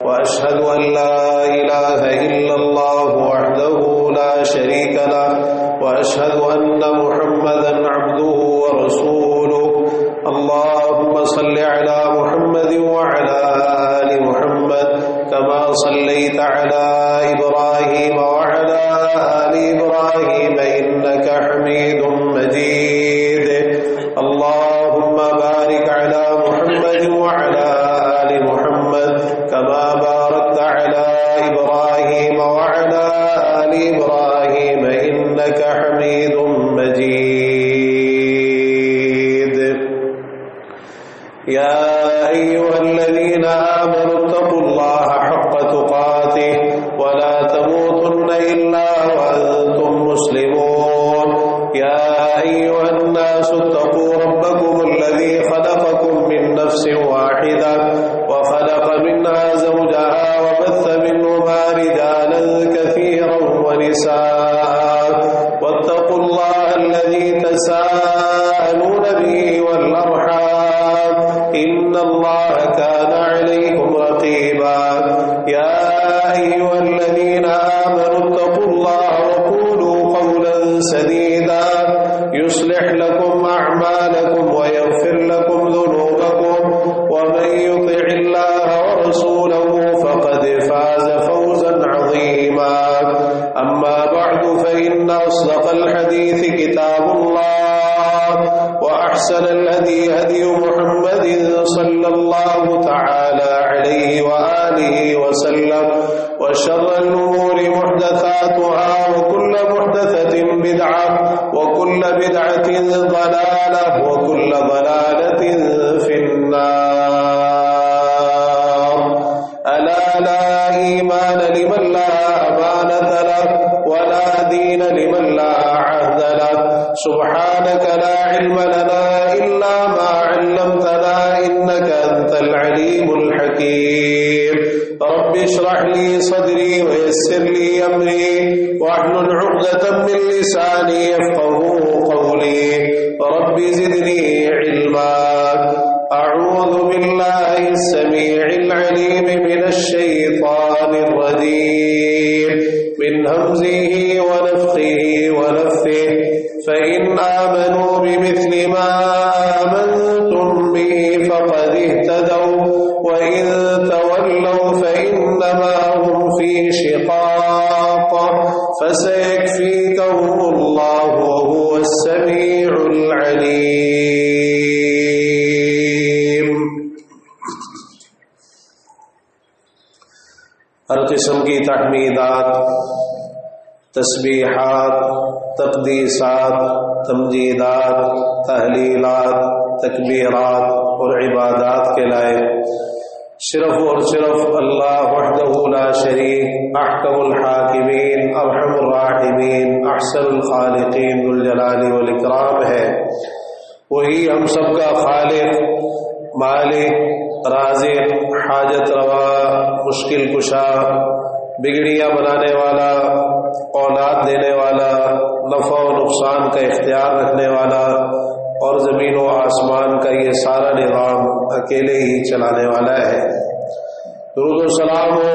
وأشهد أن لا إله إلا الله وحده لا شريك له وأشهد أن محمدا عبده ورسوله اللهم صل على محمد وعلى آل محمد كما صليت على إبراهيم وعلى آل إبراهيم إنك حميد مجيد اللهم بارك على محمد وعلى آل محمد كما باركت على إبراهيم وعلى آل إبراهيم إنك حميد مجيد يا أيها الذين آمنوا اتقوا الله حق تقاته ولا تموتن إلا وأنتم مسلمون يا أيها الناس اتقوا ربكم الذي خلقكم من نفس واحدة وخلق منها زوجها وبث منهما رجالا كثيرا ونساء واتقوا الله الذي تساءلون به والأرحام إن الله كان عليكم رقيبا يا أيها الذين آمنوا اتقوا الله وقولوا قولا سديدا يصلح لكم أعمالكم ويغفر لكم ذنوبكم ومن يطع الله ورسوله فقد فاز فوزا عظيما أما بعد فإن أصدق الحديث كتاب الله وأحسن الهدي هدي محمد صلى الله تعالى عليه وآله وسلم وشر الأمور محدثاتها وكل محدثة بدعة وكل بدعة ضلالة وكل ضلالة في النار ألا لا إيمان لمن لا أمانة له ولا دين لمن لا عهد له سبحانك لا علم لنا إلا ما علمتنا إنك أنت العليم الحكيم رب اشرح لي صدري ويسر لي أمري واحلل عقدة من لساني يفقهوا قولي رب زدني علما أعوذ بالله السميع العليم من الشيطان الرجيم من همزه ونفخه ونفثه فإن آمنوا بمثل ما آمنتم به فقد اهتدوا وإن تولوا فإنما هم في شقاق فسيكفيكهم الله وهو السميع العليم. ہر قسم کی تحمیدات، تسبیحات، تقدیسات، تمجیدات، تحلیلات، تکبیرات اور عبادات کے لائق صرف اور صرف اللہ وحدہ لا شریک، احکم الحاکمین، ارحم الراحمین، احسن الخالقین، ذو الجلال والاکرام ہے. وہی ہم سب کا خالق، مالک، رازق، حاجت روا، مشکل کشا، بگڑیاں بنانے والا، اولاد دینے والا، نفع و نقصان کا اختیار رکھنے والا اور زمین و آسمان کا یہ سارا نظام اکیلے ہی چلانے والا ہے. درود و سلام ہو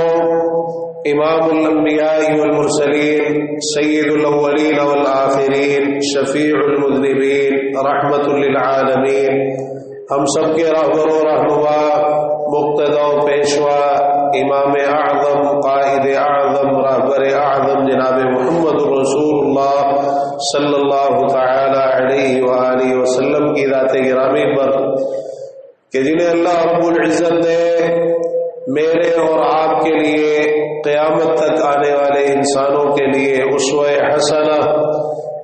امام الانبیاء والمرسلین، سید الاولین والآخرین، شفیع المذنبین، رحمت للعالمین، ہم سب کے رہبر و رہنما، مقتدا و پیشوا، امام اعظم، قائد اعظم، رہبر اعظم جناب محمد رسول اللہ صلی اللہ تعالی علیہ وآلہ وسلم کی ذات گرامی پر کہ جنہیں اللہ رب العزت نے میرے اور آپ کے لیے قیامت تک آنے والے انسانوں کے لیے اسوہ حسنہ،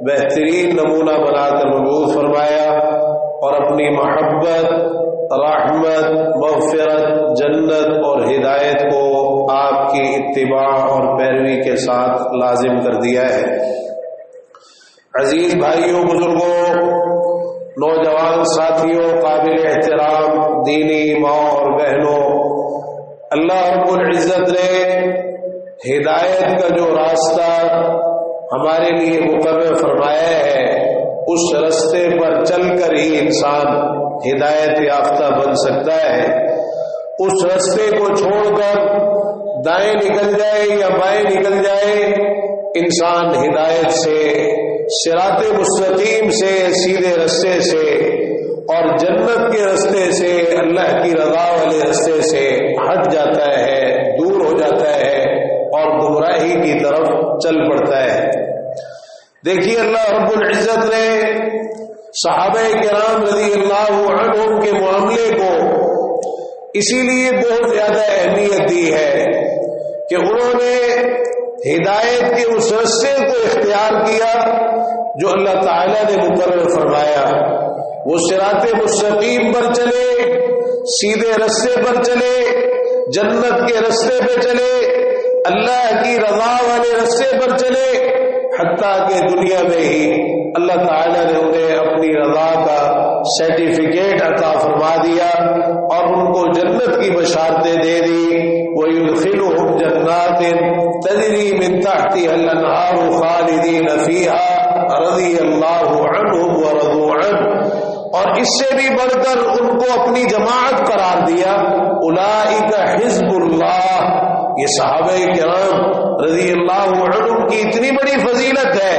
بہترین نمونہ بنا کر مبعوث فرمایا اور اپنی محبت، رحمت، مغفرت، جنت اور ہدایت کو آپ کی اتباع اور پیروی کے ساتھ لازم کر دیا ہے. عزیز بھائیوں، بزرگوں، نوجوان ساتھیوں، قابل احترام دینی ماں اور بہنوں، اللہ رب العزت نے ہدایت کا جو راستہ ہمارے لیے مقرر فرمایا ہے، اس راستے پر چل کر ہی انسان ہدایت یافتہ بن سکتا ہے. اس راستے کو چھوڑ کر دائیں نکل جائے یا بائیں نکل جائے، انسان ہدایت سے، صراط مستقیم سے، سیدھے رستے سے اور جنت کے رستے سے، اللہ کی رضا والے رستے سے ہٹ جاتا ہے، دور ہو جاتا ہے اور گمراہی کی طرف چل پڑتا ہے۔ دیکھیے اللہ رب العزت نے صحابہ کرام رضی اللہ عنہم کے معاملے کو اسی لیے بہت زیادہ اہمیت دی ہے کہ انہوں نے ہدایت کے اس رستے کو اختیار کیا جو اللہ تعالیٰ نے مقرر فرمایا، وہ صراط مستقیم پر چلے، سیدھے رستے پر چلے، جنت کے رستے پہ چلے، اللہ کی رضا والے رستے پر چلے، حتیٰ کہ دنیا میں ہی اللہ تعالیٰ نے انہیں اپنی رضا کا سرٹیفکیٹ عطا فرما دیا اور ان کو جنت کی بشارتیں دے دی۔ وَيُدْخِلُهُمْ جَنَّاتٍ تَجْرِي مِن تَحْتِهَا الْأَنْهَارُ خَالِدِينَ فِيهَا رَضِيَ اللَّهُ عَنْهُمْ وَرَضُوا عَنْهُ، اور اس سے بھی بڑھ کر ان کو اپنی جماعت قرار دیا۔ اولئک حزب اللہ، یہ صحابہ کرام رضی اللہ عنہم کی اتنی بڑی فضیلت ہے،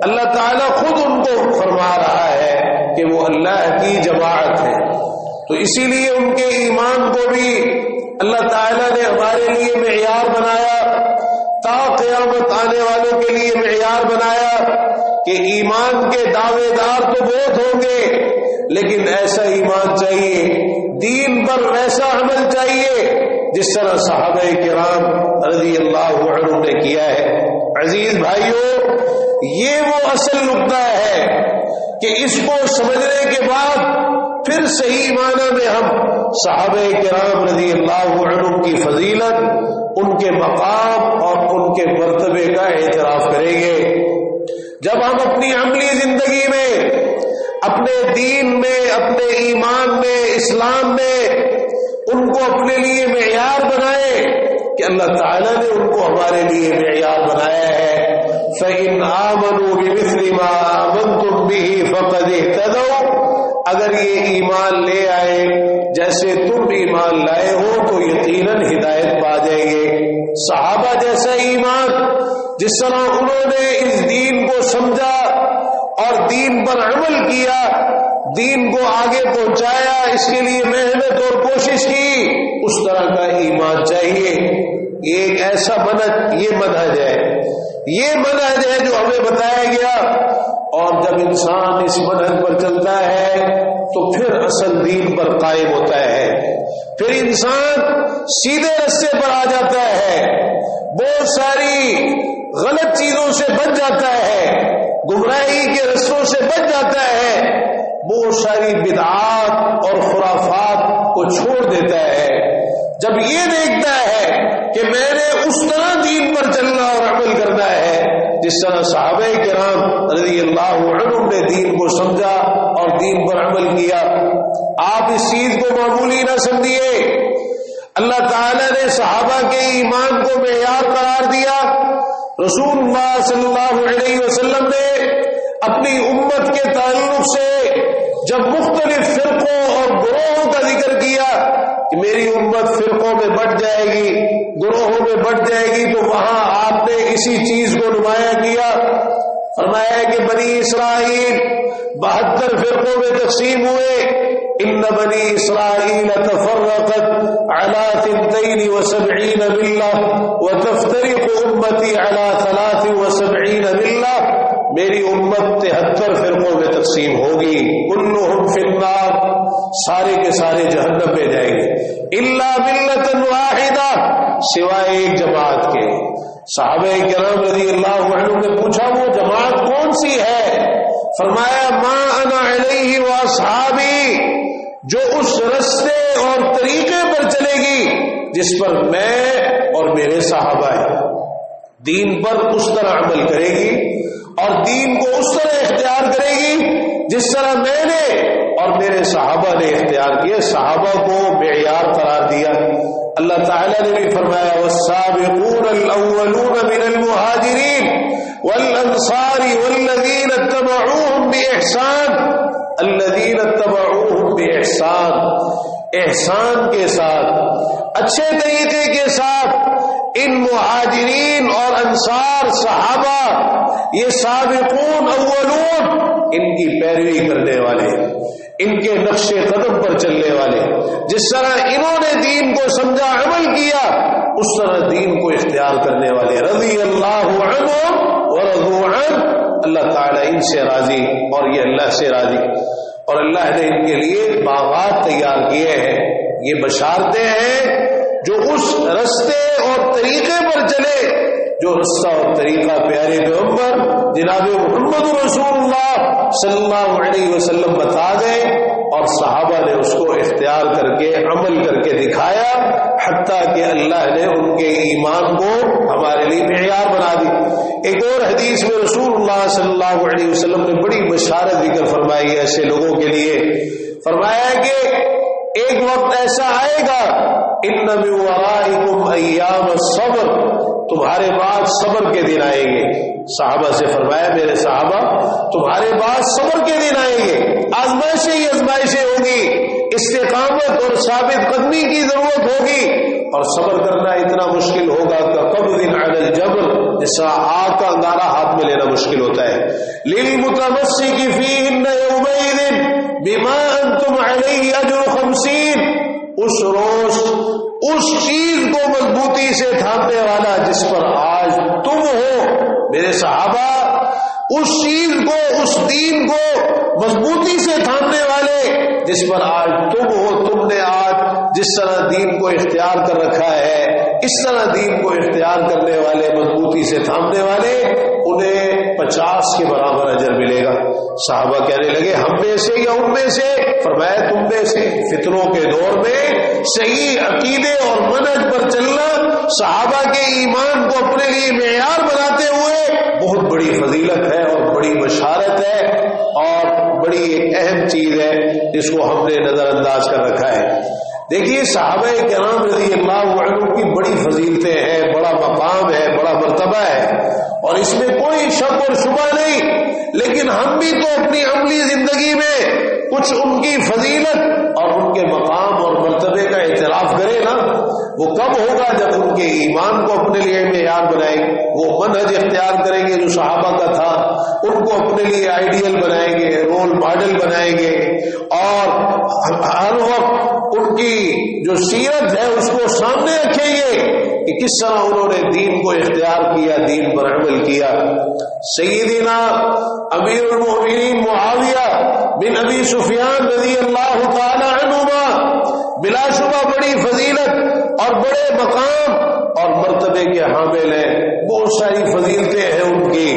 اللہ تعالیٰ خود ان کو فرما رہا ہے کہ وہ اللہ کی جماعت ہے۔ تو اسی لیے ان کے ایمان کو بھی اللہ تعالیٰ نے ہمارے لیے معیار بنایا، تا قیامت آنے والوں کے لیے معیار بنایا کہ ایمان کے دعوے دار تو بہت ہوں گے، لیکن ایسا ایمان چاہیے، دین پر ویسا عمل چاہیے جس طرح صحابہ کرام رضی اللہ عنہ نے کیا ہے۔ عزیز بھائیوں، یہ وہ اصل نقطہ ہے کہ اس کو سمجھنے کے بعد پھر صحیح معنی میں ہم صحابہ کرام رضی اللہ عنہ کی فضیلت، ان کے مقام اور ان کے مرتبے کا اعتراف کریں گے۔ جب ہم اپنی عملی زندگی میں، اپنے دین میں، اپنے ایمان میں، اسلام میں ان کو اپنے لیے معیار بنائے کہ اللہ تعالیٰ نے ان کو ہمارے لیے معیار بنایا ہے۔ فَإِنْ آمَنُوا بِمِثْلِ مَا آمَنْتُمْ بِهِ فَقَدِ اهْتَدَوْا، اگر یہ ایمان لے آئے جیسے تم ایمان لائے ہو تو یقیناً ہدایت پا جائیں گے۔ صحابہ جیسا ایمان، جس طرح انہوں نے اس دین کو سمجھا اور دین پر عمل کیا، دین کو آگے پہنچایا، اس کے لیے محنت اور کوشش کی، اس طرح کا ایمان چاہیے۔ یہ ایک ایسا منہج، یہ منہج ہے، یہ منہج ہے جو ہمیں بتایا گیا، اور جب انسان اس منہج پر چلتا ہے تو پھر اصل دین پر قائم ہوتا ہے، پھر انسان سیدھے رستے پر آ جاتا ہے، بہت ساری غلط چیزوں سے بچ جاتا ہے، گمراہی کے رستوں سے بچ جاتا ہے، بہت ساری بدعات اور خرافات کو چھوڑ دیتا ہے۔ جب یہ دیکھتا ہے کہ میں نے اس طرح دین پر چلنا اور عمل کرنا ہے جس طرح صحابہ کرام رضی اللہ عنہم نے دین کو سمجھا اور دین پر عمل کیا، آپ اس چیز کو معمولی نہ سمجھیے۔ اللہ تعالیٰ نے صحابہ کے ایمان کو معیار قرار دیا۔ رسول اللہ صلی اللہ علیہ وسلم نے اپنی امت کے تعلق سے جب مختلف فرقوں اور گروہوں کا ذکر کیا کہ میری امت فرقوں میں بٹ جائے گی، گروہوں میں بٹ جائے گی، تو وہاں آپ نے اسی چیز کو نمایاں کیا، فرمایا کہ بنی اسرائیل 72 فرقوں میں تقسیم ہوئے۔ ان بنی اسرائیل تفرقت على 72 ملة وتفترق امتی على 73 ملة، میری امت 73 فرقوں میں تقسیم ہوگی، کلہم فی النار، سارے کے سارے جہنم میں جائیں گے، الا ملة واحدہ، سوائے ایک جماعت کے۔ صحابہ کرام رضی اللہ عنہ نے پوچھا وہ جماعت کون سی ہے؟ فرمایا ما انا علیہ واصحابی، جو اس رستے اور طریقے پر چلے گی جس پر میں اور میرے صحابہ ہیں، دین پر اس طرح عمل کرے گی اور دین کو اس طرح اختیار کرے گی جس طرح میں نے اور میرے صحابہ نے اختیار کیا۔ صحابہ کو معیار قرار دیا۔ اللہ تعالیٰ نے بھی فرمایا والسابقون الاولون من المہاجرین والانصار والذین اتبعوهم بإحسان، الذین اتبعوهم بإحسان، احسان کے ساتھ، اچھے طریقے کے ساتھ ان مہاجرین اور انصار صحابہ، یہ سابقون اولون، ان کی پیروی کرنے والے، ان کے نقش قدم پر چلنے والے، جس طرح انہوں نے دین کو سمجھا عمل کیا اس طرح دین کو اختیار کرنے والے، رضی اللہ عنہم ورضوا عنہ، اللہ تعالیٰ ان سے راضی اور یہ اللہ سے راضی، اور اللہ نے ان کے لیے باغات تیار کیے ہیں، یہ بشارتیں ہیں جو اس رستے اور طریقے پر چلے جو رستہ اور طریقہ پیارے پیغمبر جناب محمد رسول اللہ صلی اللہ علیہ وسلم بتا گئے، اور صحابہ نے اس کو اختیار کر کے عمل کر کے دکھایا، حتیٰ کہ اللہ نے ان کے ایمان کو ہمارے لیے معیار بنا دی۔ ایک اور حدیث میں رسول اللہ صلی اللہ علیہ وسلم نے بڑی بشارت ذکر فرمائی ہے ایسے لوگوں کے لیے، فرمایا کہ ایک وقت ایسا آئے گا، ان من ورائکم ایام الصبر، تمہارے بعد صبر کے دن آئیں گے۔ صحابہ سے فرمایا میرے صحابہ تمہارے بعد صبر کے دن آئیں گے، آزمائشیں ہی آزمائشیں ہوگی، استقامت اور ثابت قدمی کی ضرورت ہوگی، اور صبر کرنا اتنا مشکل ہوگا کہ قبض علی الجبل، جس طرح آگ کا انگارہ ہاتھ میں لینا مشکل ہوتا ہے۔ للمتمسک فیہن یومئذ بما انتم علیہ اجر 50، اس روز اس چیز کو مضبوطی سے تھامنے والا جس پر آج تم ہو میرے صحابہ، اس چیز کو، اس دین کو مضبوطی سے تھامنے والے جس پر آج تم ہو، تم نے آج جس طرح دین کو اختیار کر رکھا ہے اس طرح دین کو اختیار کرنے والے، مضبوطی سے تھامنے والے، انہیں 50 کے برابر اجر ملے گا۔ صحابہ کہنے لگے ہم میں سے یا ان میں سے؟ فرمایا تم میں سے۔ فتنوں کے دور میں صحیح عقیدے اور منہج پر چلنا، صحابہ کے ایمان کو اپنے لیے معیار بناتے ہوئے بہت بڑی فضیلت ہے اور بڑی بشارت ہے اور بڑی ایک اہم چیز ہے جس کو ہم نے نظر انداز کر رکھا ہے۔ دیکھیے صحابہ کرام رضی اللہ عنہ کی بڑی فضیلتیں ہیں، بڑا مقام ہے، بڑا مرتبہ ہے، اور اس میں کوئی شک اور شبہ نہیں، لیکن ہم بھی تو اپنی عملی زندگی میں کچھ ان کی فضیلت اور ان کے مقام اور مرتبے کا اعتراف کریں نا۔ وہ کب ہوگا؟ جب ان کے ایمان کو اپنے لیے معیار بنائیں گے، وہ منہج اختیار کریں گے جو صحابہ کا تھا، ان کو اپنے لیے آئیڈیل بنائیں گے، رول ماڈل بنائیں گے، اور ہر وقت ان کی جو سیرت ہے اس کو سامنے رکھیں گے کہ کس طرح انہوں نے دین کو اختیار کیا، دین پر عمل کیا۔ سیدنا امیر المؤمنین معاویہ بن ابی سفیان رضی اللہ تعالی عنہما بلا شبہ بڑی فضیلت اور بڑے مقام اور مرتبے کے حامل ہیں، بہت ساری فضیلتیں ہیں ان کی،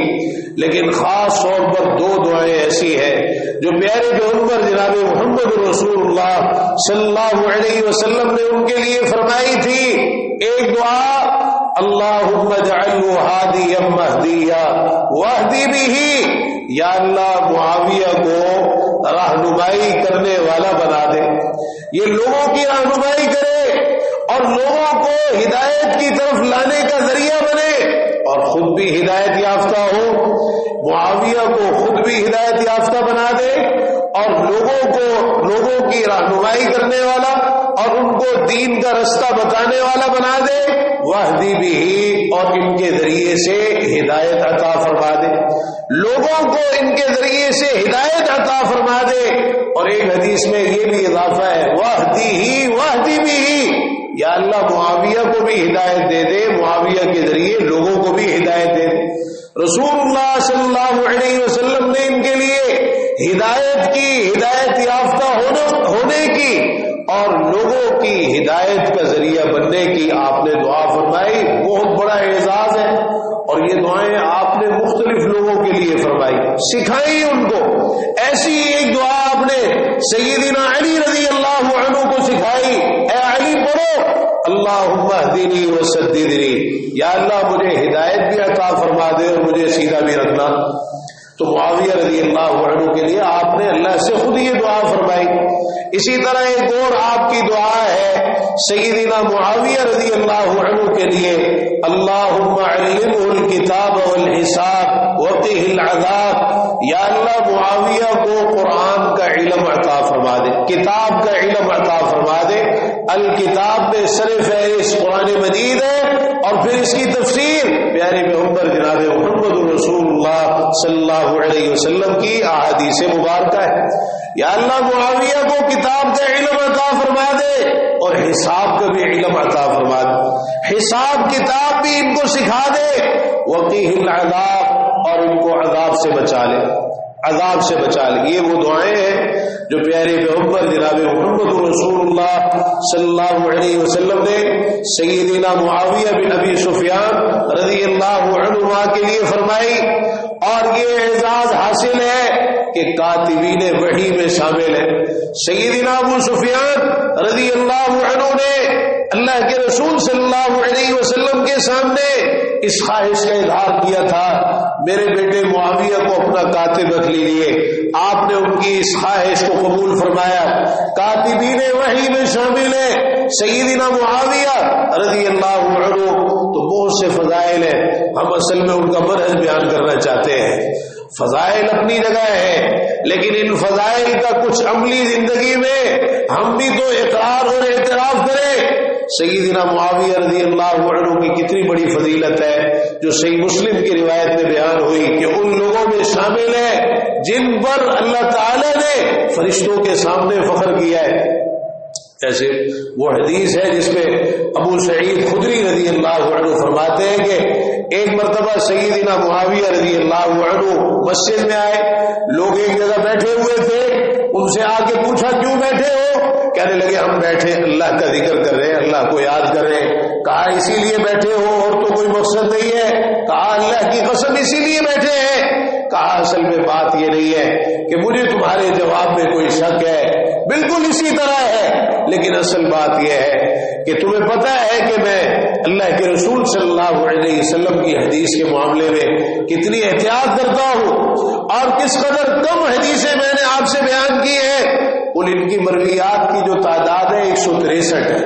لیکن خاص طور پر دو دعائیں ایسی ہیں جو پیارے پیغمبر جناب محمد رسول اللہ صلی اللہ علیہ وسلم نے ان کے لیے فرمائی تھی۔ ایک دعا اللہم اجعلہ ہادیا مہدیا واہدی بہ، یا اللہ معاویہ کو رہنمائی کرنے والا بنا دے، یہ لوگوں کی رہنمائی کرے اور لوگوں کو ہدایت کی طرف لانے کا ذریعہ بنے اور خود بھی ہدایت یافتہ ہو، معاویہ کو خود بھی ہدایت یافتہ بنا دے اور لوگوں کی رہنمائی کرنے والا اور ان کو دین کا رستہ بتانے والا بنا دے، واہدی بھی، اور ان کے ذریعے سے ہدایت عطا فرما دے، لوگوں کو ان کے ذریعے سے ہدایت عطا فرما دے۔ اور ایک حدیث میں یہ بھی اضافہ ہے واہدی بھی، یا اللہ معاویہ کو بھی ہدایت دے دے، معاویہ کے ذریعے لوگوں کو بھی ہدایت دے دے۔ رسول اللہ صلی اللہ علیہ وسلم نے ان کے لیے ہدایت کی، ہدایت یافتہ ہونے کی اور لوگوں کی ہدایت کا ذریعہ بننے کی آپ نے دعا فرمائی، بہت بڑا اعزاز ہے، اور یہ دعائیں آپ نے مختلف لوگوں کے لیے فرمائی، سکھائی ان کو۔ ایسی ایک دعا آپ نے سیدنا علی رضی اللہ عنہ کو سکھائی، اے علی پڑھو اللہم اہدنی وسددنی، یا اللہ مجھے ہدایت بھی عطا فرما دے اور مجھے سیدھا بھی رکھنا۔ تو معاویہ رضی اللہ عنہ کے لیے آپ نے اللہ سے خود یہ دعا فرمائی۔ اسی طرح ایک اور آپ کی دعا ہے سیدنا معاویہ رضی اللہ عنہ کے لیے، اللہم علمہ الکتاب والحساب وقہ العذاب، یا اللہ معاویہ کو قرآن کا علم عطا فرما دے، کتاب کا علم عطا فرما دے۔ الکتاب میں سر فہرست قرآن مجید ہے اور پھر اس کی تفسیر پیارے پیغمبر جناب محمد رسول اللہ صلی اللہ علیہ وسلم کی احادیث مبارکہ ہے۔ یا اللہ معاویہ کو کتاب کا علم عطا فرما دے اور حساب کا بھی علم عطا فرما دے، حساب کتاب بھی ان کو سکھا دے، وقیہ العذاب اور ان کو عذاب سے بچا لے، عذاب سے بچا لے۔ یہ وہ دعائیں ہیں جو پیارے پیغمبر جناب محمد رسول اللہ صلی اللہ علیہ وسلم نے سیدنا معاویہ بن ابی سفیان رضی اللہ عنہ کے لیے فرمائی، اور یہ اعزاز حاصل ہے کہ کاتبین وحی میں شامل ہے۔ سیدنا ابو سفیان رضی اللہ عنہ نے اللہ کے رسول صلی اللہ علیہ وسلم کے سامنے اس خواہش کا اظہار کیا تھا، میرے بیٹے معاویہ کو اپنا کاتب رکھ لیجیے۔ آپ نے ان کی اس خواہش کو قبول فرمایا۔ کاتبین وحی میں شامل ہے سیدنا معاویہ رضی اللہ عنہ، تو بہت سے فضائل ہیں، ہم اصل میں ان کا منہج بیان کرنا چاہتے ہیں۔ فضائل اپنی جگہ ہے، لیکن ان فضائل کا کچھ عملی زندگی میں ہم بھی تو اقرار اور اعتراف کریں۔ سیدنا معاویہ رضی اللہ عنہ کی کتنی بڑی فضیلت ہے جو صحیح مسلم کی روایت میں بیان ہوئی کہ ان لوگوں میں شامل ہے جن پر اللہ تعالی نے فرشتوں کے سامنے فخر کیا ہے۔ جیسے وہ حدیث ہے جس میں ابو سعید خدری رضی اللہ عنہ فرماتے ہیں کہ ایک مرتبہ سیدنا معاویہ رضی اللہ عنہ مسجد میں آئے، لوگ ایک جگہ بیٹھے ہوئے تھے، ان سے آ کے پوچھا کیوں بیٹھے ہو؟ کہنے لگے ہم بیٹھے اللہ کا ذکر کر رہے ہیں، اللہ کو یاد کر رہے ہیں۔ کہا اسی لیے بیٹھے ہو اور تو کوئی مقصد نہیں ہے؟ کہا اللہ کی قسم اسی لیے بیٹھے ہیں۔ کہا اصل میں بات یہ نہیں ہے کہ مجھے تمہارے جواب میں کوئی شک ہے، بالکل اسی طرح ہے، لیکن اصل بات یہ ہے کہ تمہیں پتہ ہے کہ میں اللہ کے رسول صلی اللہ علیہ وسلم کی حدیث کے معاملے میں کتنی احتیاط کرتا ہوں اور کس قدر کم حدیثیں میں نے آپ سے بیان کی ہیں۔ ان کی مرویات کی جو تعداد ہے 163 ہے،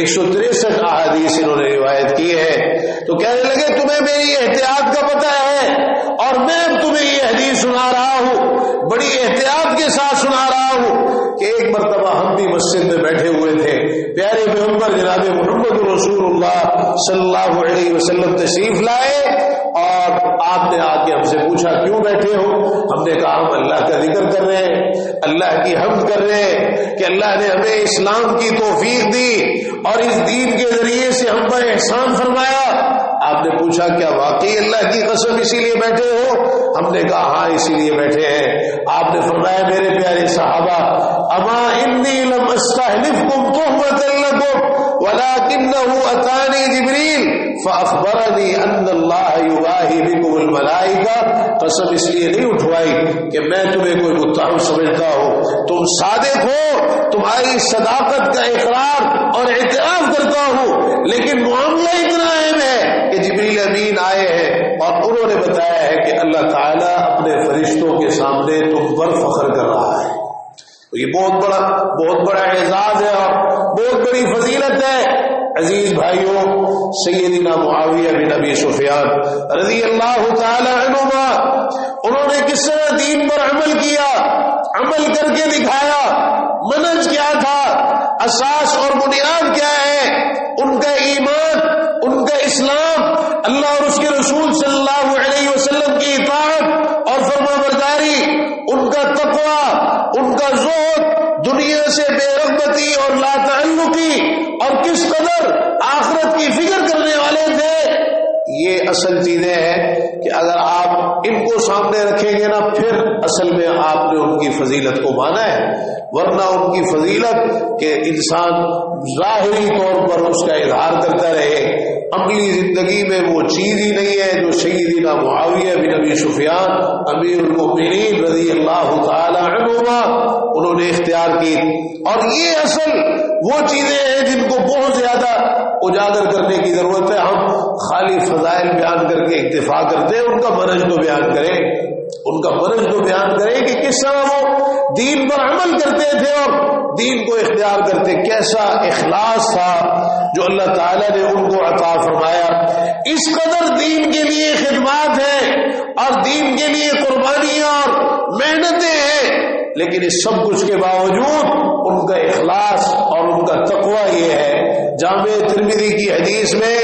163 احادیث انہوں نے روایت کی ہے۔ تو کہنے لگے تمہیں میری احتیاط کا پتہ ہے اور میں تمہیں یہ حدیث سنا رہا ہوں، بڑی احتیاط کے ساتھ سنا رہا ہوں کہ ایک مرتبہ ہم بھی مسجد میں بیٹھے ہوئے تھے، پیارے پیغمبر جناب محمد رسول اللہ صلی اللہ علیہ وسلم تشریف لائے اور آپ نے آ کے ہم سے پوچھا کیوں بیٹھے ہو؟ ہم نے کہا ہم اللہ کا ذکر کر رہے ہیں، اللہ کی حمد کر رہے ہیں کہ اللہ نے ہمیں اسلام کی توفیق دی اور اس دین کے ذریعے سے ہم پر احسان فرمایا۔ آپ نے پوچھا کیا واقعی اللہ کی قسم اسی لیے بیٹھے ہو؟ ہم نے کہا ہاں اسی لیے بیٹھے ہیں۔ آپ نے فرمایا میرے پیارے صحابہ، اما انی لم استحلفکم تہمۃ لکم ولکنہ اتانی جبریل فاخبرنی ان اللہ یباہی بکم الملائکہ، قسم اس لیے نہیں اٹھوائی کہ میں تمہیں کوئی متهم سمجھتا ہوں، تم صادق ہو، تمہاری صداقت کا اقرار اور اعتراف کرتا ہوں، لیکن معاملہ اتنا اہم ہے کہ جبریل امین آئے ہیں اور انہوں نے بتایا ہے کہ اللہ تعالیٰ اپنے فرشتوں کے سامنے تم پر فخر کر رہا ہے۔ تو یہ بہت بڑا اعزاز ہے اور بہت بڑی فضیلت ہے۔ عزیز بھائیوں، سیدنا معاویہ بن ابی سفیان رضی اللہ تعالی عنہما انہوں نے کس طرح دین پر عمل کیا، عمل کر کے دکھایا، منہج کیا تھا، اساس اور بنیاد کیا ہے، ان کا ایمان، ان کا اسلام، اللہ اور اس کے رسول صلی اللہ علیہ وسلم کی اطاعت اور فرمانبرداری، ان کا تقوی، ان کا زہد، دنیا سے بے رغبتی اور لا تعلقی، اور کس قدر آخرت کی فکر کرنے والے تھے۔ یہ اصل چیزیں ہیں کہ اگر آپ ان کو سامنے رکھیں گے نا، پھر اصل میں آپ نے ان کی فضیلت کو مانا ہے، ورنہ ان کی فضیلت کہ انسان ظاہری طور پر اس کا اظہار کرتا رہے، عملی زندگی میں وہ چیز ہی نہیں ہے جو سیدنا معاویہ بن ابی سفیان امیر المؤمنین رضی اللہ تعالی عنہما انہوں نے اختیار کی۔ اور یہ اصل وہ چیزیں ہیں جن کو بہت زیادہ اجاگر کرنے کی ضرورت ہے۔ ہم خالی فضائل بیان کر کے اکتفا کرتے ہیں، ان کا منہج تو بیان کریں، ان کا منہج تو بیان کریں کہ کس طرح وہ دین پر عمل کرتے تھے اور دین کو اختیار کرتے، کیسا اخلاص تھا جو اللہ تعالیٰ نے ان کو عطا فرمایا۔ اس قدر دین کے لیے خدمات ہیں اور دین کے لیے قربانیاں اور محنتیں ہیں، لیکن اس سب کچھ کے باوجود ان کا اخلاص اور ان کا تقوی یہ ہے۔ جامع ترمذی کی حدیث میں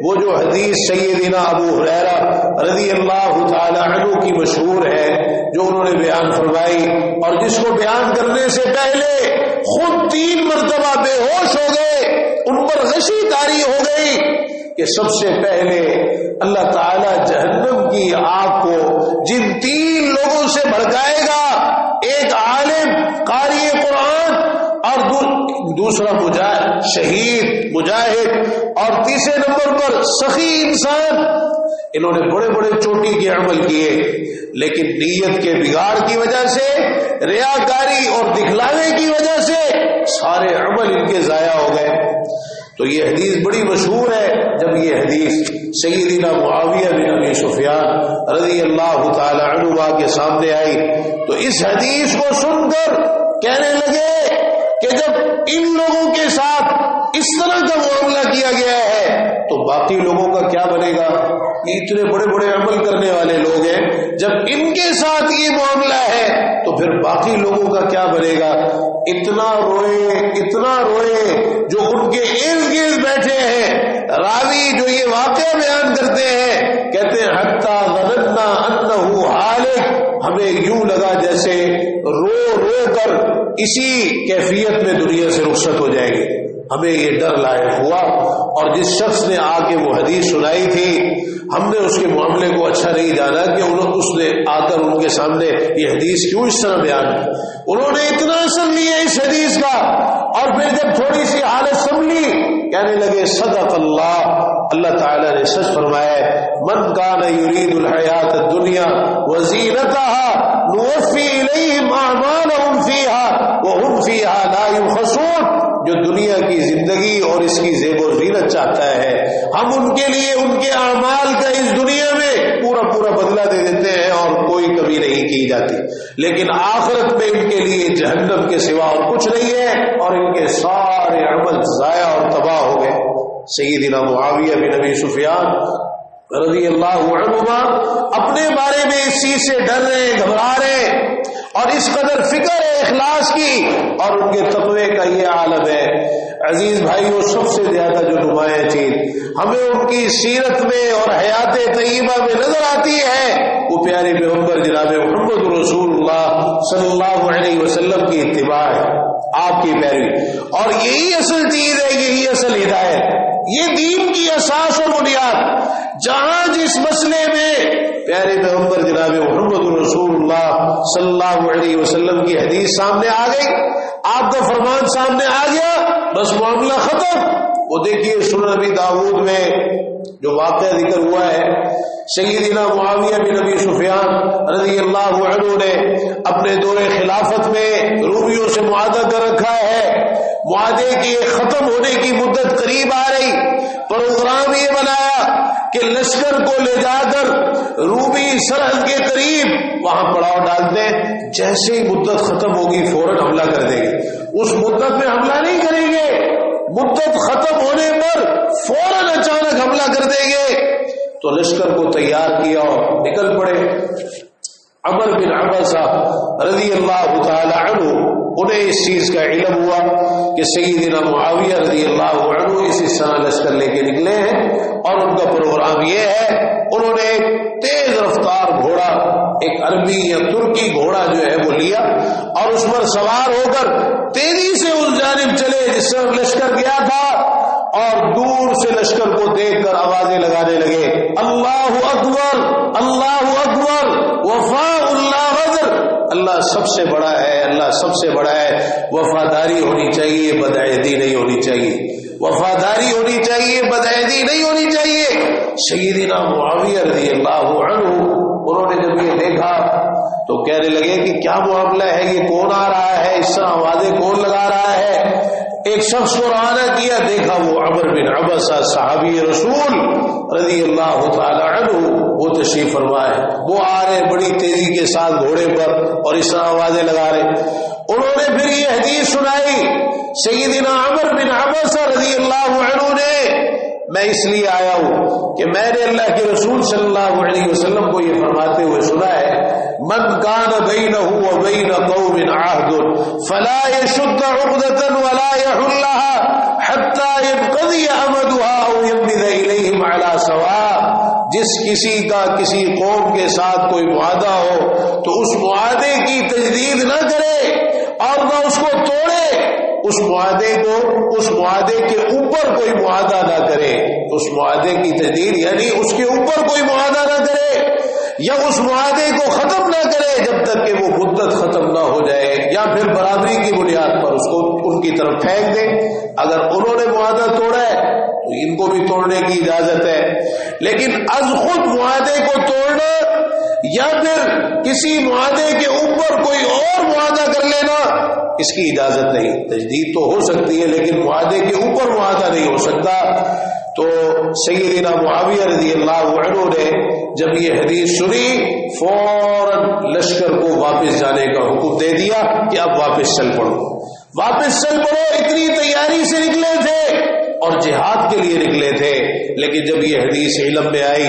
وہ جو حدیث سیدنا ابو ہریرہ رضی اللہ تعالی عنہ کی مشہور ہے جو انہوں نے بیان فرمائی، اور جس کو بیان کرنے سے پہلے خود 3 مرتبہ بے ہوش ہو گئے، ان پر غشی طاری ہو گئی کہ سب سے پہلے اللہ تعالی جہنم کی آگ کو جن 3 لوگوں سے بھڑکائے گا، ایک عالم قاری قرآن، اور دوسرا شہید مجاہد، اور تیسرے نمبر پر سخی انسان۔ انہوں نے بڑے بڑے چوٹی کے عمل کیے، لیکن نیت کے بگاڑ کی وجہ سے، ریاکاری اور دکھلاوے کی وجہ سے سارے عمل ان کے ضائع ہو گئے۔ تو یہ حدیث بڑی مشہور ہے۔ جب یہ حدیث سیدنا معاویہ بن ابی سفیان رضی اللہ تعالی عنہ کے سامنے آئی تو اس حدیث کو سن کر کہنے لگے کہ جب ان لوگوں کے ساتھ اس طرح کا معاملہ کیا گیا ہے تو باقی لوگوں کا کیا بنے گا؟ یہ اتنے بڑے بڑے عمل کرنے والے لوگ ہیں، جب ان کے ساتھ یہ معاملہ ہے تو پھر باقی لوگوں کا کیا بنے گا؟ اتنا روئے جو ان کے ارد گرد بیٹھے ہیں، راوی جو یہ واقعہ بیان کرتے ہیں، کہتے ہیں حتی ظننا انہ ہالک، ہمیں یوں لگا جیسے رو کر اسی کیفیت میں دنیا سے رخصت ہو جائے گی۔ ہمیں یہ ڈر لاحق ہوا، اور جس شخص نے آ کے وہ حدیث سنائی تھی ہم نے اس کے معاملے کو اچھا نہیں جانا کہ اس نے آ کر ان کے سامنے یہ حدیث کیوں اس طرح بیان کی۔ انہوں نے اتنا اثر لیا اس حدیث کا، اور پھر جب تھوڑی سی حالت سنبھلی کہنے لگے صدق اللہ تعالیٰ نے سچ فرمایا ہے، من کان یرید الحیات الدنیا وزینتها نوفی الیہم اعمالهم فیہا وہم فیہا لا یبخسون، جو دنیا کی زندگی اور اس کی زیب و زینت چاہتا ہے ہم ان کے لیے ان کے اعمال کا اس دنیا میں پورا بدلہ دے دیتے ہیں اور کوئی کمی نہیں کی جاتی، لیکن آخرت میں ان کے لیے جہنم کے سوا اور کچھ نہیں ہے، اور ان کے سارے عمل ضائع اور تباہ ہو گئے۔ سیدنا معاویہ بن ابی سفیان رضی اللہ عنہما اپنے بارے میں اس چیز سے ڈر رہے، گھبرا رہے، اور اس قدر فکر ہے اخلاص کی، اور ان کے تقوی کا یہ عالم ہے۔ عزیز بھائیو، سب سے زیادہ جو نمایاں چیز ہمیں ان کی سیرت میں اور حیات طیبہ میں نظر آتی ہے وہ پیارے پیغمبر جناب محمد رسول اللہ صلی اللہ علیہ وسلم کی اتباع ہے، آپ کی پیروی، اور یہی اصل چیز ہے، یہی اصل ہدایت، یہ دین کی اساس و بنیاد۔ جہاں جس مسئلے میں پیارے پیغمبر جناب محمد رسول اللہ صلی اللہ علیہ وسلم کی حدیث سامنے آ گئی، آپ کا فرمان سامنے آ گیا، بس معاملہ ختم۔ وہ دیکھیے سنن نبی داؤد میں جو واقعہ ذکر ہوا ہے، سیدنا معاویہ بن ابی سفیان رضی اللہ عنہ نے اپنے دور خلافت میں رومیوں سے معاہدہ کر رکھا ہے، معاہدے کی ختم ہونے کی مدت قریب آ رہی، پروگرام یہ بنایا کہ لشکر کو لے جا کر رومی سرحد کے قریب وہاں پڑاؤ ڈال دیں، جیسے ہی مدت ختم ہوگی فوراً حملہ کر دیں گے۔ اس مدت میں حملہ نہیں کریں گے، مدت ختم ہونے پر فوراً اچانک حملہ کر دیں گے۔ تو لشکر کو تیار کیا اور نکل پڑے۔ عمر بن عبسہ رضی اللہ تعالی عنہ انہیں اس چیز کا علم ہوا کہ سیدنا معاویہ رضی اللہ عنہ اس طرح لشکر لے کے نکلے ہیں، اور ان کا پروگرام یہ ہے، انہوں نے ایک تیز رفتار گھوڑا، ایک عربی یا ترکی گھوڑا جو ہے وہ لیا، اور اس پر سوار ہو کر تیزی سے اس جانب چلے جس طرف لشکر گیا تھا، اور دور سے لشکر کو دیکھ کر آوازیں لگانے لگے، اللہ اکبر اللہ اکبر، وفاء اللہ غدر، اللہ سب سے بڑا ہے، اللہ سب سے بڑا ہے۔ وفاداری ہونی چاہیے، بدعہدی نہیں ہونی چاہیے، وفاداری ہونی چاہیے، بدعہدی نہیں ہونی چاہیے۔ سیدنا معاویہ رضی اللہ عنہ انہوں نے جب یہ دیکھا تو کہنے لگے کہ کیا معاملہ ہے، یہ کون آ رہا ہے، اس طرح آوازیں کون لگا رہا ہے؟ ایک شخص کو روانہ کیا، دیکھا وہ عمر بن عبسہ صحابی رسول رضی اللہ تعالی عنہ وہ تشریف فرما ہے، وہ آ رہے بڑی تیزی کے ساتھ گھوڑے پر اور اس طرح آوازیں لگا رہے۔ انہوں نے پھر یہ حدیث سنائی، سیدنا عمر بن عبسہ رضی اللہ عنہ نے، میں اس لیے آیا ہوں کہ میں نے اللہ کے رسول صلی اللہ علیہ وسلم کو یہ فرماتے ہوئے سنا ہے، من کان بینہ وبین قوم عہد فلا یشد عقدۃ ولا یحلها حتی ينقضی امدها او ينبذ الیہم علی سواء. جس کسی کا کسی قوم کے ساتھ کوئی معاہدہ ہو تو اس معاہدے کی تجدید نہ کرے اور نہ اس کو توڑے. اس معاہدے کے اوپر کوئی معاہدہ نہ کرے. اس معاہدے کی تجدید یعنی اس کے اوپر کوئی معاہدہ نہ کرے یا اس معاہدے کو ختم نہ کرے جب تک کہ وہ مدت ختم نہ ہو جائے, یا پھر برابری کی بنیاد پر اس کو ان کی طرف پھینک دے. اگر انہوں نے معاہدہ توڑا ہے تو ان کو بھی توڑنے کی اجازت ہے, لیکن از خود معاہدے کو توڑنا یا پھر کسی معاہدے کے اوپر کوئی اور معاہدہ کر لینا اس کی اجازت نہیں. تجدید تو ہو سکتی ہے لیکن معاہدے کے اوپر معاہدہ نہیں ہو سکتا. تو سیدنا معاویہ رضی اللہ عنہ نے جب یہ حدیث سنی فوراً لشکر کو واپس جانے کا حکم دے دیا کہ اب واپس چل پڑو. اتنی تیاری سے نکلے تھے اور جہاد کے لیے نکلے تھے, لیکن جب یہ حدیث علم میں آئی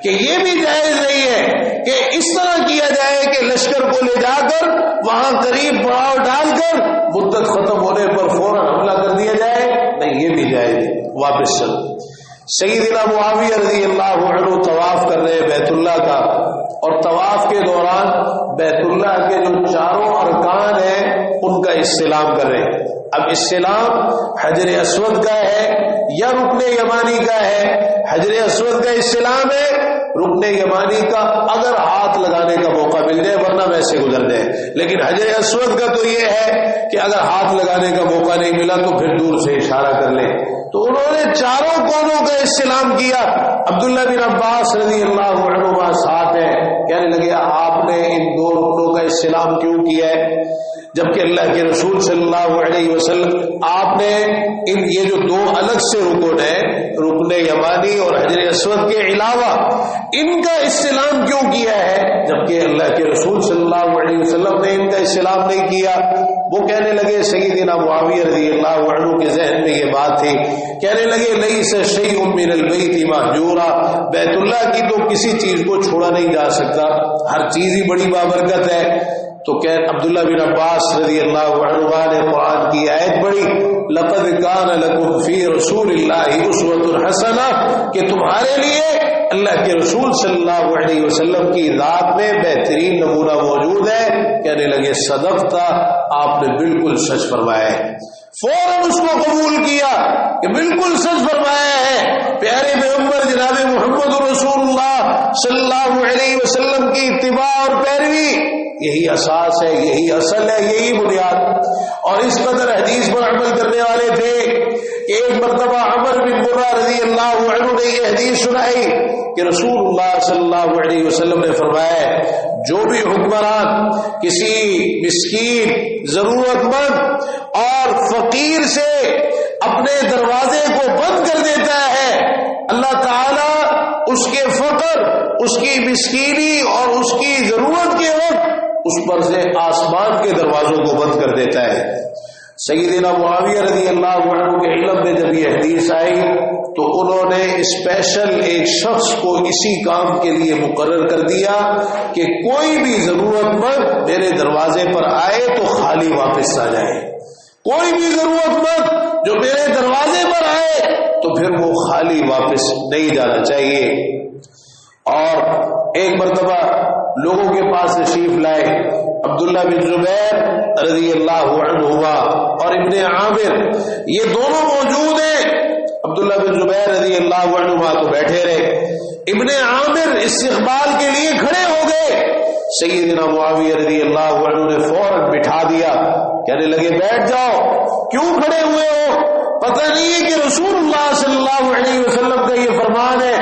کہ یہ بھی جائز نہیں ہے کہ اس طرح کیا جائے کہ لشکر کو لے جا کر وہاں قریب پڑاؤ ڈال کر مدت ختم ہونے پر فوراً حملہ کر دیا جائے, نہیں یہ بھی جائز نہیں, واپس چل. سیدنا معاویہ رضی اللہ عنہ طواف کر رہے بیت اللہ کا, اور طواف کے دوران بیت اللہ کے جو چاروں ارکان ہیں ان کا استلام کر رہے ہیں. اب استلام حجر اسود کا ہے یا رکن یمانی کا ہے؟ حجر اسود کا استلام ہے, رکن یمانی کا اگر ہاتھ لگانے کا موقع مل جائے ورنہ ویسے گزر جائے. لیکن حجر اسود کا تو یہ ہے کہ اگر ہاتھ لگانے کا موقع نہیں ملا تو پھر دور سے اشارہ کر لیں. تو انہوں نے چاروں کونوں کا استلام کیا. عبداللہ بن عباس رضی اللہ عنہما ساتھ ہیں, کہنے لگے آپ نے ان دو رکنوں کا استلام کیوں کیا ہے جبکہ اللہ کے رسول صلی اللہ علیہ وسلم آپ نے یہ جو دو الگ سے رکن ہیں, رکن یمانی اور حجر اسود کے علاوہ ان کا استلام کیوں کیا ہے جبکہ اللہ کے رسول صلی اللہ علیہ وسلم نے ان کا استلام نہیں کیا؟ وہ کہنے لگے, سیدنا معاویہ رضی اللہ عنہ کے ذہن میں یہ بات تھی, کہنے لگے لیس شیء من البیت مہجورا, بیت اللہ کی تو کسی چیز کو چھوڑا نہیں جا سکتا, ہر چیز ہی بڑی بابرکت ہے. تو عبداللہ بن عباس رضی اللہ عنہ نے قرآن کی آیت پڑھی, لقد کان لکم فی رسول اللہ اسوۃ حسنہ, کہ تمہارے لیے اللہ کے رسول صلی اللہ علیہ وسلم کی ذات میں بہترین نمونہ موجود ہے. کہنے لگے صدقتا, آپ نے بالکل سچ فرمایا ہے. فوراً اس کو قبول کیا کہ بالکل سچ فرمایا ہے. پیارے پیغمبر جناب محمد رسول اللہ صلی اللہ علیہ وسلم کی اتباع اور پیروی یہی اساس ہے, یہی اصل ہے, یہی بنیاد. اور اس قدر حدیث پر عمل کرنے والے تھے کہ ایک مرتبہ عمر بن مرہ رضی اللہ عنہ نے یہ حدیث سنائی کہ رسول اللہ صلی اللہ علیہ وسلم نے فرمایا, جو بھی حکمران کسی مسکین, ضرورت مند اور فقیر سے اپنے دروازے کو بند کر دیتا ہے, اللہ تعالی اس کے فقر, اس کی مسکینی اور اس کی ضرورت کے وقت اس پر سے آسمان کے دروازوں کو بند کر دیتا ہے. سیدنا معاویہ رضی اللہ عنہ کے علم میں جب یہ حدیث آئی تو انہوں نے اسپیشل ایک شخص کو اسی کام کے لیے مقرر کر دیا کہ کوئی بھی ضرورت مند میرے دروازے پر آئے تو خالی واپس آ جائے. کوئی بھی ضرورت مند جو میرے دروازے پر آئے تو پھر وہ خالی واپس نہیں جانا چاہیے. اور ایک مرتبہ لوگوں کے پاس تشریف لائے عبداللہ بن زبیر رضی اللہ عنہما اور ابن عامر, یہ دونوں موجود ہیں. عبداللہ بن زبیر رضی اللہ عنہما تو بیٹھے رہے, ابن عامر استقبال کے لیے کھڑے ہو گئے. سیدنا معاویہ رضی اللہ عنہ نے فوراً بٹھا دیا, کہنے لگے بیٹھ جاؤ, کیوں کھڑے ہوئے ہو؟ پتہ نہیں ہے کہ رسول اللہ صلی اللہ علیہ وسلم کا یہ فرمان ہے,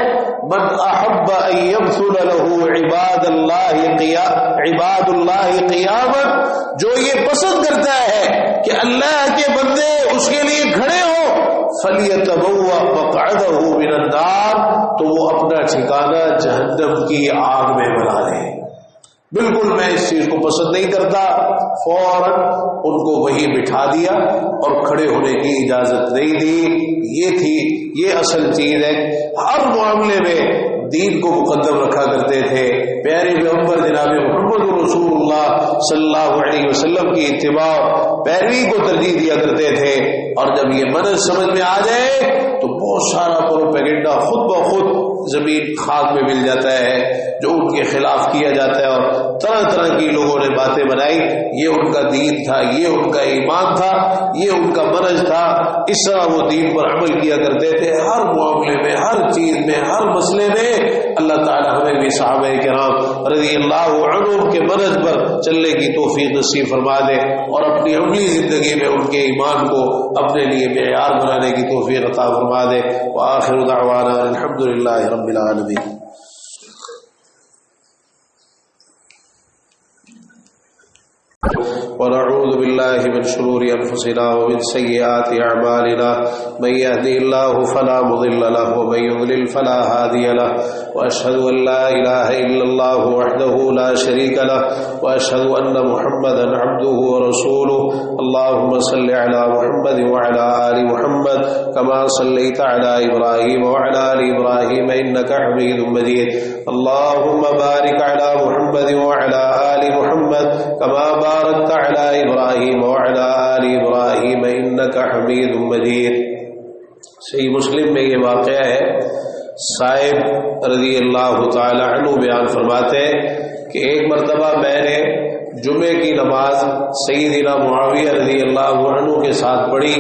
من احب ان یبسل له عباد اللہ قیاما, جو یہ پسند کرتا ہے کہ اللہ کے بندے اس کے لیے کھڑے ہو, فلیتبوأ مقعدہ من النار, تو وہ اپنا ٹھکانہ جہنم کی آگ میں بنا لے. بالکل میں اس چیز کو پسند نہیں کرتا. فوراً ان کو وہی بٹھا دیا اور کھڑے ہونے کی اجازت نہیں دی. یہ اصل چیز ہے. ہر معاملے میں دین کو مقدم رکھا کرتے تھے. پیارے پیغمبر جناب محمد صلی اللہ علیہ وسلم کی اتباع پیروی کو ترجیح دیا کرتے تھے، اور جب یہ منہج سمجھ میں آ جائے تو بہت سارا پروپیگنڈا خود بخود زمین خاک میں مل جاتا ہے جو ان کے خلاف کیا جاتا ہے، اور طرح طرح کی لوگوں نے باتیں بنائی، یہ ان کا دین تھا، یہ ان کا ایمان تھا، یہ ان کا منہج تھا، اس طرح وہ دین پر عمل کیا کرتے تھے۔ ہر معاملے میں، ہر چیز میں، ہر مسئلے میں اللہ تعالی ہمیں بھی صحابہ کرام رضی اللہ عنہم کے منہج پر چلنے کی توفیق نصیب فرما دے، اور اپنی عملی زندگی میں ان کے ایمان کو اپنے لیے معیار بنانے کی توفیق عطا فرما دے۔ وآخر دعوانا الحمدللہ رب العالمین۔ ونعوذ بالله من شرور أنفسنا ومن سيئات أعمالنا، من يهده الله فلا مضل له ومن يضلل فلا هادي له، وأشهد أن لا إله إلا الله وحده لا شريك له، وأشهد أن محمدا عبده ورسوله۔ اللهم صل على محمد وعلى آل محمد كما صليت على إبراهيم وعلى آل إبراهيم إنك حميد مجيد۔ اللهم بارك على محمد وعلى آل محمد كما باركت على إبراهيم وعلى آل إبراهيم إنك حميد مجيد۔ صحیح مسلم میں یہ واقعہ ہے، صاحب رضی اللہ تعالی عنہ بیان فرماتے ہیں کہ ایک مرتبہ میں نے جمعے کی نماز سیدنا معاویہ رضی اللہ عنہ کے ساتھ پڑھی،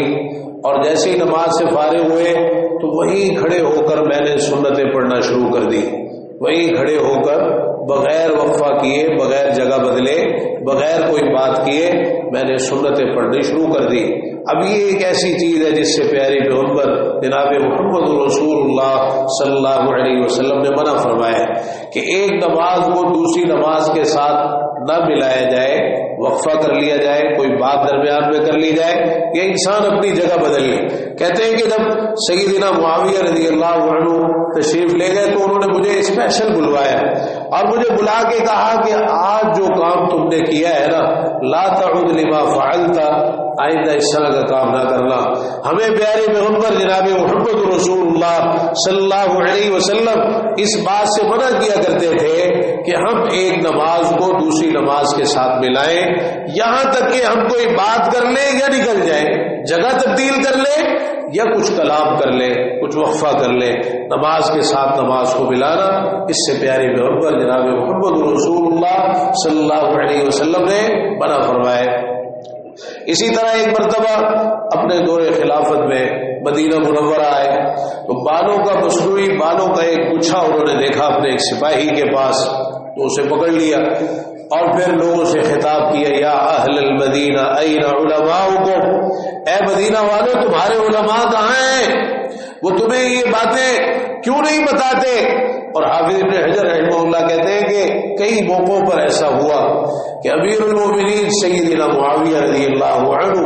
اور جیسے ہی نماز سے فارغ ہوئے تو وہیں کھڑے ہو کر میں نے سنتیں پڑھنا شروع کر دی، وہیں کھڑے ہو کر بغیر وقفہ کیے، بغیر جگہ بدلے، بغیر کوئی بات کیے میں نے سنتیں پڑھنی شروع کر دی۔ اب یہ ایک ایسی چیز ہے جس سے پیارے پیغمبر جناب محمد رسول اللہ صلی اللہ علیہ وسلم نے منع فرمایا ہے کہ ایک نماز کو دوسری نماز کے ساتھ نہ ملایا جائے، وقفہ کر لیا جائے، کوئی بات درمیان میں کر لی جائے، یا انسان اپنی جگہ بدل لے۔ کہتے ہیں کہ جب سیدنا معاویہ رضی اللہ عنہ تشریف لے گئے تو انہوں نے مجھے اسپیشل بلوایا اور مجھے بلا کے کہا کہ آج جو کام تم نے کیا ہے نا، لا تعد لما فعلت، آئندہ اس طرح کا کام نہ کرنا۔ ہمیں پیارے پیغمبر جناب محمد رسول اللہ صلی اللہ علیہ وسلم اس بات سے منع کیا کرتے تھے کہ ہم ایک نماز کو دوسری نماز کے ساتھ ملائیں، یہاں تک کہ ہم کوئی بات کر لیں یا نکل جائیں، جگہ تبدیل کر لیں یا کچھ کلام کر لیں، کچھ وقفہ کر لیں، نماز کے ساتھ نماز کو ملانا اس سے پیارے پیغمبر جناب محمد رسول اللہ صلی اللہ علیہ وسلم نے منع فرمایا۔ اسی طرح ایک مرتبہ اپنے دور خلافت میں مدینہ منورہ آئے تو بالوں کا مصنوعی بالوں کا ایک گچھا انہوں نے دیکھا اپنے ایک سپاہی کے پاس، تو اسے پکڑ لیا اور پھر لوگوں سے خطاب کیا، یا اہل المدینہ این علماؤکم، اے مدینہ والوں تمہارے علماء کہاں ہیں؟ وہ تمہیں یہ باتیں کیوں نہیں بتاتے؟ اور حافظ ابن حجر رحمہ اللہ کہتے ہیں کہ کئی موقعوں پر ایسا ہوا کہ امیر المومنین سیدنا معاویہ رضی اللہ عنہ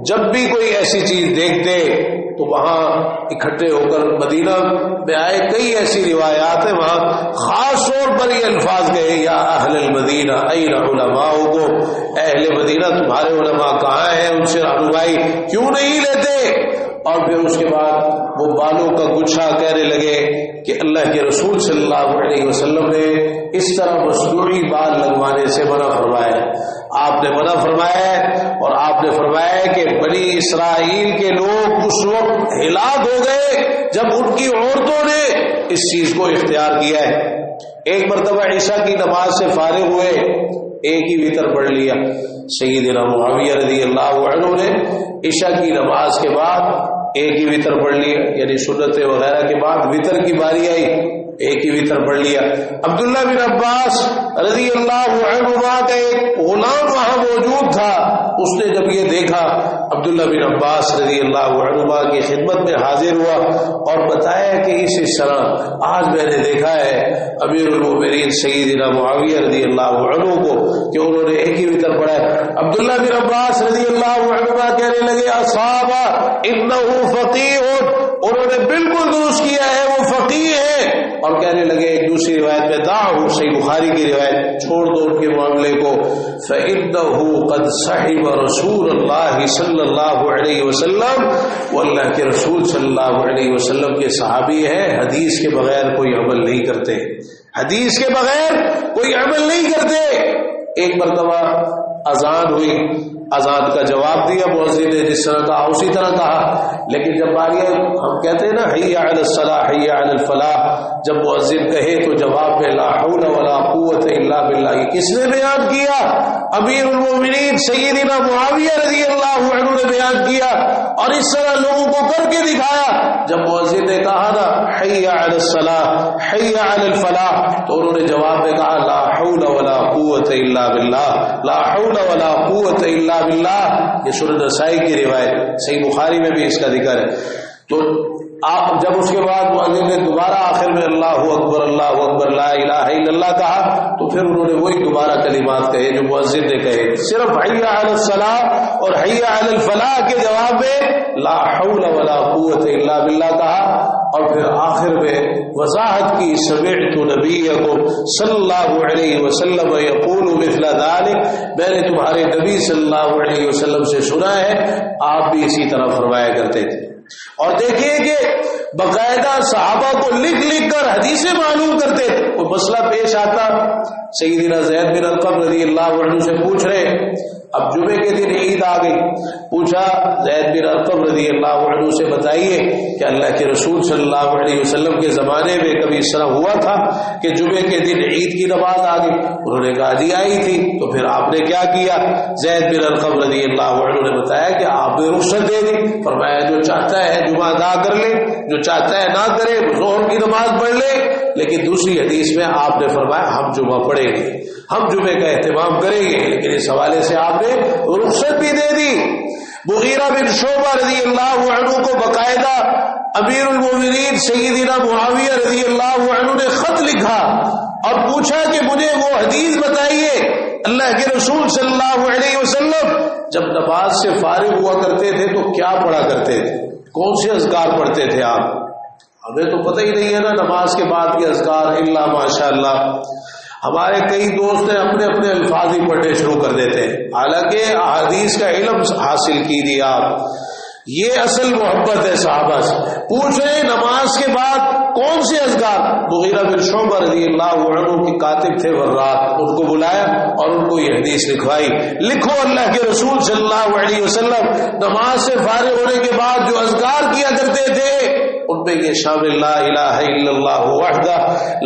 جب بھی کوئی ایسی چیز دیکھتے تو وہاں اکٹھے ہو کر مدینہ میں آئے۔ کئی ایسی روایات ہیں وہاں خاص طور پر یہ الفاظ کہے، یا اہل المدینہ این علماؤکم، اہل مدینہ تمہارے علماء کہاں ہیں؟ ان سے رہنمائی کیوں نہیں لیتے؟ اور پھر اس کے بعد وہ بالوں کا گچھا کہنے لگے کہ اللہ کے رسول صلی اللہ علیہ وسلم نے اس طرح مصنوعی بال لگوانے سے منع فرمایا۔ آپ نے منع فرمایا ہے، اور آپ نے فرمایا کہ بنی اسرائیل کے لوگ اس وقت ہلاک ہو گئے جب ان کی عورتوں نے اس چیز کو اختیار کیا ہے۔ ایک مرتبہ عشاء کی نماز سے فارغ ہوئے، ایک ہی وتر پڑھ لیا۔ سیدنا معاویہ رضی اللہ عنہ نے عشاء کی نماز کے بعد ایک ہی وتر پڑھ لیا، یعنی سنتیں وغیرہ کے بعد وتر کی باری آئی، ایک ہی وتر پڑھ لیا۔ عبداللہ بن عباس رضی اللہ عنہما کا ایک غلام وہاں موجود تھا، اس نے جب یہ دیکھا عبداللہ بن عباس رضی اللہ عنہما کی خدمت میں حاضر ہوا اور بتایا کہ اس طرح آج میں نے دیکھا ہے امیر المومنین سیدنا معاویہ رضی اللہ عنہ کو کہ انہوں نے ایک ہی وتر پڑھا ہے۔ عبداللہ بن عباس رضی اللہ عنہما کہنے لگے، اصاب انہ فقیہ، انہوں نے بالکل درست کیا ہے، وہ فقیہ ہے۔ اور کہنے لگے ایک دوسری روایت میں دعہ، صحیح بخاری کی روایت، چھوڑ دو ان کے معاملے کو، فإنہ قد صحب رسول اللہ صلی اللہ علیہ وسلم، وہ اللہ کے رسول صلی اللہ علیہ وسلم کے صحابی ہیں، حدیث کے بغیر کوئی عمل نہیں کرتے، حدیث کے بغیر کوئی عمل نہیں کرتے۔ ایک مرتبہ اذان ہوئی، اذان کا جواب دیا مؤذن نے جس طرح کہا اسی طرح کہا، لیکن جب باری ہم کہتے ہیں نا حی علی الصلاح حی علی الفلاح، جب مؤذن کہے تو جواب میں لا حول ولا قوت الا باللہ، یہ کس نے بیان کیا؟ امیر المومنین سیدنا معاویہ رضی اللہ عنہ نے بیان کیا، اور اس طرح لوگوں کو کر کے دکھایا۔ جب مؤذن نے کہا نا حی علی الصلاح حی علی الفلاح، تو انہوں نے جواب میں کہا لا حول ولا قوت الا باللہ، لا حول ولا قوت الا باللہ۔ یہ سنن نسائی کی روایت، صحیح بخاری میں بھی اس کا ذکر ہے۔ تو آپ جب اس کے بعد مؤذن نے دوبارہ آخر میں اللہ اکبر لا الہ الا اللہ کہا، تو پھر انہوں نے وہی دوبارہ کلمات کہے جو مؤذن نے کہے، صرف حی علی الصلاح اور حی علی الفلاح کے جواب میں لا حول ولا قوت الا باللہ کہا، اور پھر آخر میں وضاحت کی سمعت نبیکم صلی اللہ علیہ وسلم یقول مثل ذلک، میں نے تمہارے نبی صلی اللہ علیہ وسلم سے سنا ہے آپ بھی اسی طرح فرمایا کرتے تھے۔ اور دیکھیے کہ باقاعدہ صحابہ کو لکھ لکھ کر حدیثیں معلوم کرتے تھے۔ کوئی مسئلہ پیش آتا، سیدنا زید بن ارقم رضی اللہ عنہ سے پوچھ رہے، اب جمعے کے دن عید آ گئی، پوچھا زید بن ارقم رضی اللہ عنہ سے بتائیے کہ اللہ کے رسول صلی اللہ علیہ وسلم کے زمانے میں کبھی اس طرح ہوا تھا کہ جمعے کے دن عید کی نماز آ گئی؟ انہوں نے کہا جی آئی تھی، تو پھر آپ نے کیا کیا؟ زید بن ارقم رضی اللہ عنہ نے بتایا کہ آپ نے رخصت دے دی، فرمایا جو چاہتا ہے جمعہ ادا کر لے، جو چاہتا ہے نہ کرے، ظہر کی نماز پڑھ لے۔ لیکن دوسری حدیث میں آپ نے فرمایا ہم جمعہ پڑھیں گے، ہم جمعے کا اہتمام کریں گے، لیکن اس حوالے سے آپ نے رخصت بھی دے دی۔ مغیرہ بن شعبہ رضی اللہ عنہ کو باقاعدہ امیر المومنین سیدنا معاویہ رضی اللہ عنہ نے خط لکھا اور پوچھا کہ مجھے وہ حدیث بتائیے، اللہ کے رسول صلی اللہ علیہ وسلم جب نماز سے فارغ ہوا کرتے تھے تو کیا پڑھا کرتے تھے، کون سے اذکار پڑھتے تھے آپ؟ ہمیں تو پتہ ہی نہیں ہے نا نماز کے بعد کے اذکار، الا ماشاء اللہ ہمارے کئی دوست ہیں اپنے اپنے الفاظ ہی پڑھنے شروع کر دیتے ہیں، حالانکہ احادیث کا علم حاصل کیجیے آپ، یہ اصل محبت ہے صحابہ سے۔ پوچھ رہے نماز کے بعد کون سے اذکار؟ مغیرہ بن شعبہ رضی اللہ عنہ کے کاتب تھے ورات، ان کو بلایا اور ان کو یہ حدیث لکھوائی، لکھو اللہ کے رسول صلی اللہ علیہ وسلم نماز سے فارغ ہونے کے بعد جو اذکار کیا کرتے تھے ان میں یہ شامل لا الہ الا اللہ وحدہ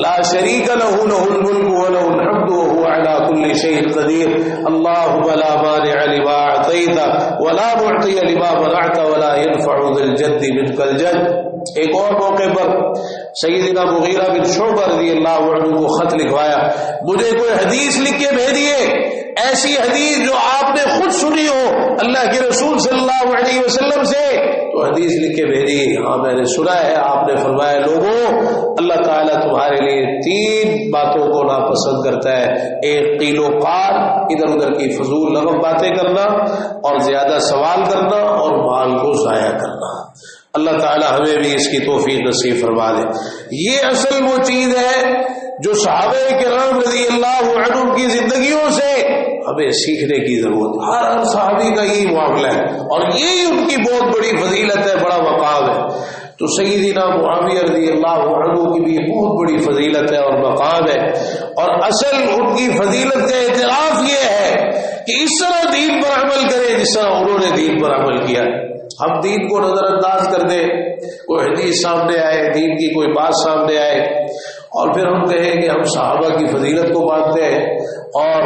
لا شریک لہ لہ الملک ولہ الحمد وہو علی کل شیء قدیر، اللہم لا مانع لما اعطیت ولا معطی لما منعت ولا ينفع ذا الجد منک الجد۔ ایک اور موقع پر سیدنا مغیرہ بن شعبہ رضی اللہ عنہ کو خط لکھوایا، مجھے کوئی حدیث لکھ کے بھیجیے، ایسی حدیث جو آپ نے خود سنی ہو اللہ کے رسول صلی اللہ علیہ وسلم سے، تو حدیث لکھ کے بھیجی۔ ہاں میں نے سنا ہے آپ نے فرمایا لوگوں اللہ تعالیٰ تمہارے لیے 3 باتوں کو ناپسند کرتا ہے، ایک قیل و قال، ادھر ادھر کی فضول لغو باتیں کرنا، اور زیادہ سوال کرنا، اور مال کو ضائع کرنا۔ اللہ تعالیٰ ہمیں بھی اس کی توفیق نصیب فرما دے۔ یہ اصل وہ چیز ہے جو صحابہ کرام رضی اللہ عنہ کی زندگیوں سے ہمیں سیکھنے کی ضرورت ہے۔ ہر صحابی کا یہی معاملہ ہے، اور یہی ان کی بہت بڑی فضیلت ہے، بڑا مقام ہے۔ تو سیدنا معاویہ رضی اللہ عنہ کی بھی بہت بڑی فضیلت ہے اور مقام ہے، اور اصل ان کی فضیلت کا اعتراف یہ ہے کہ اس طرح دین پر عمل کریں جس طرح انہوں نے دین پر عمل کیا۔ ہم دین کو نظر انداز کر دیں، کوئی حدیث سامنے آئے، دین کی کوئی بات سامنے آئے، اور پھر ہم کہیں کہ ہم صحابہ کی فضیلت کو مانتے ہیں اور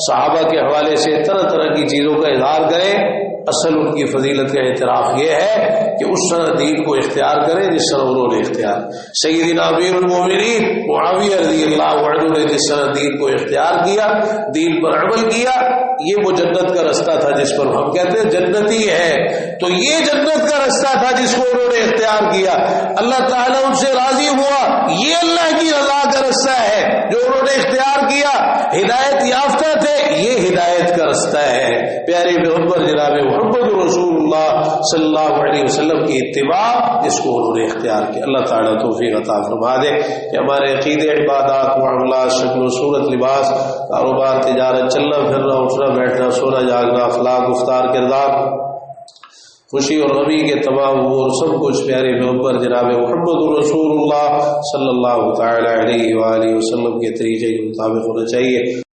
صحابہ کے حوالے سے طرح طرح کی چیزوں کا اظہار کریں۔ اصل ان کی فضیلت کا اعتراف یہ ہے کہ اس طرح دین کو اختیار کریں جس طرح انہوں نے اختیار۔ سیدنا امیر المومنین معاویہ رضی اللہ عنہ نے جس طرح دین کو اختیار کیا، دین پر عمل کیا، یہ وہ جنت کا رستہ تھا جس پر ہم کہتے ہیں جنتی ہے، تو یہ جنت کا رستہ تھا جس کو انہوں نے اختیار کیا، اللہ تعالیٰ ان سے راضی ہوا، یہ اللہ کی رضا کا رستہ ہے جو انہوں نے اختیار کیا، ہدایت یافتہ تھے، یہ ہدایت کا رستہ ہے۔ پیارے پیغمبر جناب محمد رسول اللہ صلی اللہ علیہ وسلم کی اتباع جس کو انہوں نے اختیار کیا۔ اللہ تعالیٰ توفیق عطا فرما دے کہ ہمارے عقیدے، عبادات، معاملات، شکل و صورت، لباس، کاروبار، تجارت، چلنا پھرنا، اٹھنا بیٹھنا، سونا جاگنا، اخلاق، گفتار، کردار، خوشی اور غمی کے تمام امور سب کچھ پیارے پیغمبر جناب محمد رسول اللہ صلی اللہ تعالی علیہ وآلہ وسلم کے طریقے کے مطابق ہونا چاہیے۔